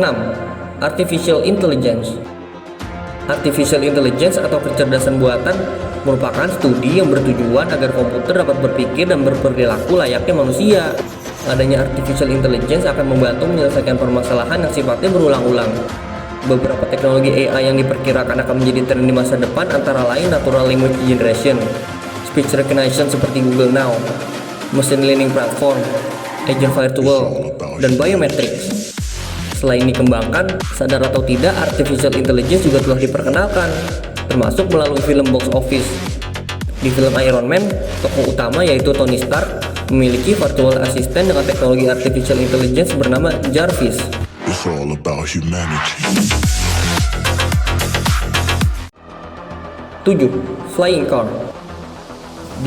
6. Artificial Intelligence. Artificial Intelligence atau kecerdasan buatan merupakan studi yang bertujuan agar komputer dapat berpikir dan berperilaku layaknya manusia. Adanya Artificial Intelligence akan membantu menyelesaikan permasalahan yang sifatnya berulang-ulang. Beberapa teknologi AI yang diperkirakan akan menjadi tren di masa depan antara lain Natural Language Generation, Speech Recognition seperti Google Now, Machine Learning Platform, Agent Virtual, dan Biometrics. Selain dikembangkan, sadar atau tidak, Artificial Intelligence juga telah diperkenalkan, termasuk melalui film box office. Di film Iron Man, tokoh utama yaitu Tony Stark memiliki virtual assistant dengan teknologi Artificial Intelligence bernama Jarvis. It's all about humanity. 7. Flying car.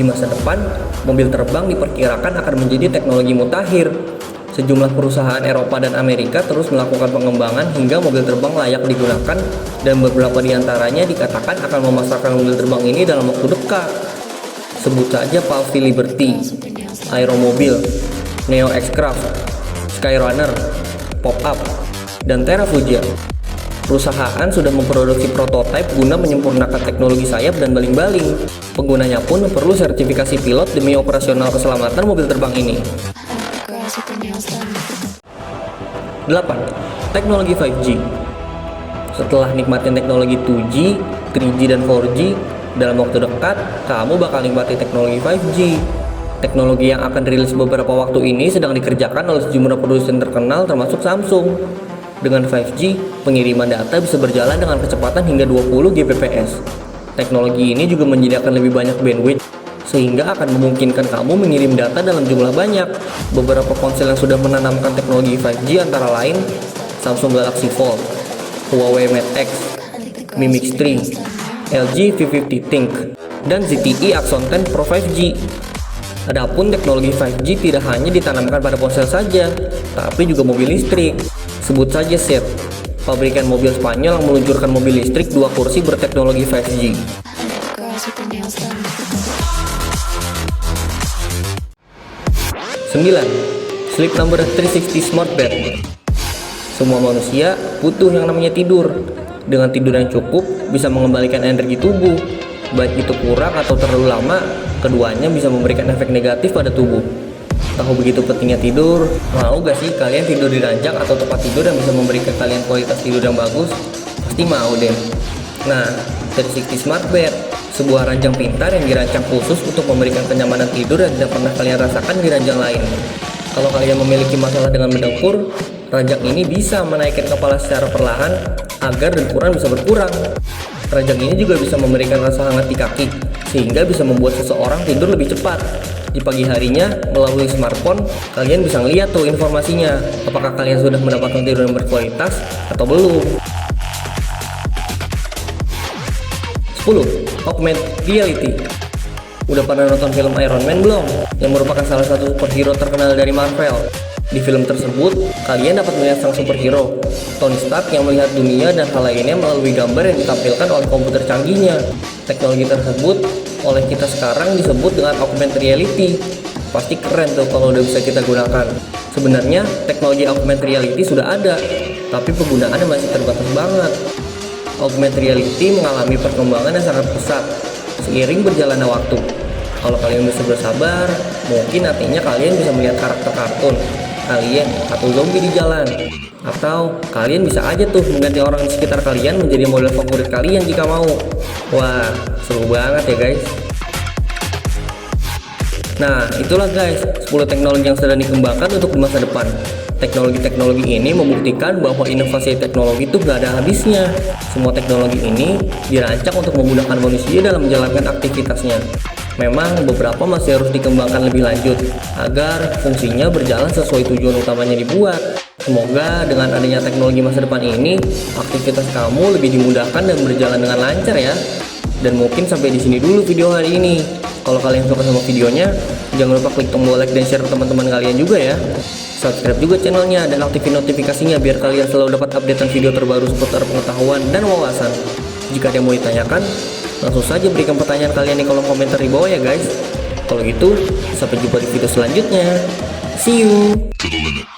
Di masa depan, mobil terbang diperkirakan akan menjadi teknologi mutakhir. Sejumlah perusahaan Eropa dan Amerika terus melakukan pengembangan hingga mobil terbang layak digunakan, dan beberapa di antaranya dikatakan akan memasarkan mobil terbang ini dalam waktu dekat. Sebut saja Palfy Liberty, Aeromobile, Neo X-Craft, Skyrunner, Pop-Up, dan Terrafugia. Perusahaan sudah memproduksi prototipe guna menyempurnakan teknologi sayap dan baling-baling. Penggunanya pun perlu sertifikasi pilot demi operasional keselamatan mobil terbang ini. 8. Teknologi 5G. Setelah nikmatin teknologi 2G, 3G, dan 4G, dalam waktu dekat, kamu bakal nikmati teknologi 5G. Teknologi yang akan rilis beberapa waktu ini sedang dikerjakan oleh sejumlah produsen terkenal termasuk Samsung. Dengan 5G, pengiriman data bisa berjalan dengan kecepatan hingga 20 Gbps. Teknologi ini juga menyediakan lebih banyak bandwidth, sehingga akan memungkinkan kamu mengirim data dalam jumlah banyak. Beberapa ponsel yang sudah menanamkan teknologi 5G antara lain Samsung Galaxy Fold, Huawei Mate X, Mi Mix 3, LG V50 Think, dan ZTE Axon 10 Pro 5G. Adapun teknologi 5G tidak hanya ditanamkan pada ponsel saja, tapi juga mobil listrik. Sebut saja Seat, pabrikan mobil Spanyol yang meluncurkan mobil listrik 2 kursi berteknologi 5G. 9. Sleep Number 360 Smart Bed. Semua manusia butuh yang namanya tidur. Dengan tidur yang cukup bisa mengembalikan energi tubuh. Baik itu kurang atau terlalu lama, keduanya bisa memberikan efek negatif pada tubuh. Tahu begitu pentingnya tidur? Mau gak sih kalian tidur di ranjang atau tempat tidur yang bisa memberikan kalian kualitas tidur yang bagus? Pasti mau deh. Nah, 360 Smart Bed, sebuah ranjang pintar yang dirancang khusus untuk memberikan kenyamanan tidur yang tidak pernah kalian rasakan di ranjang lain. Kalau kalian memiliki masalah dengan mendengkur, ranjang ini bisa menaikkan kepala secara perlahan agar dengkuran bisa berkurang. Ranjang ini juga bisa memberikan rasa hangat di kaki, sehingga bisa membuat seseorang tidur lebih cepat. Di pagi harinya, melalui smartphone, kalian bisa ngeliat tuh informasinya, apakah kalian sudah mendapatkan tidur yang berkualitas atau belum. 10. Augmented Reality. Udah pernah nonton film Iron Man belum? Yang merupakan salah satu superhero terkenal dari Marvel. Di film tersebut, kalian dapat melihat sang superhero, Tony Stark, yang melihat dunia dan hal lainnya melalui gambar yang ditampilkan oleh komputer canggihnya. Teknologi tersebut oleh kita sekarang disebut dengan augmented reality. Pasti keren tuh kalau udah bisa kita gunakan. Sebenarnya teknologi augmented reality sudah ada, tapi penggunaannya masih terbatas banget. Augmented reality mengalami perkembangan yang sangat pesat seiring berjalannya waktu. Kalau kalian bisa bersabar, mungkin nantinya kalian bisa melihat karakter kartun, alien, atau zombie di jalan. Atau kalian bisa aja tuh mengganti orang di sekitar kalian menjadi model favorit kalian jika mau. Wah, seru banget ya guys. Nah, itulah guys 10 teknologi yang sedang dikembangkan untuk masa depan. Teknologi-teknologi ini membuktikan bahwa inovasi teknologi itu gak ada habisnya. Semua teknologi ini dirancang untuk memudahkan manusia dalam menjalankan aktivitasnya. Memang beberapa masih harus dikembangkan lebih lanjut agar fungsinya berjalan sesuai tujuan utamanya dibuat. Semoga dengan adanya teknologi masa depan ini, aktivitas kamu lebih dimudahkan dan berjalan dengan lancar ya. Dan mungkin sampai di sini dulu video hari ini. Kalau kalian suka sama videonya, jangan lupa klik tombol like dan share ke teman-teman kalian juga ya. Subscribe juga channelnya dan aktifin notifikasinya biar kalian selalu dapat updatean video terbaru seputar pengetahuan dan wawasan. Jika ada yang mau ditanyakan, langsung saja berikan pertanyaan kalian di kolom komentar di bawah ya guys. Kalau gitu, sampai jumpa di video selanjutnya. See you. To the limit.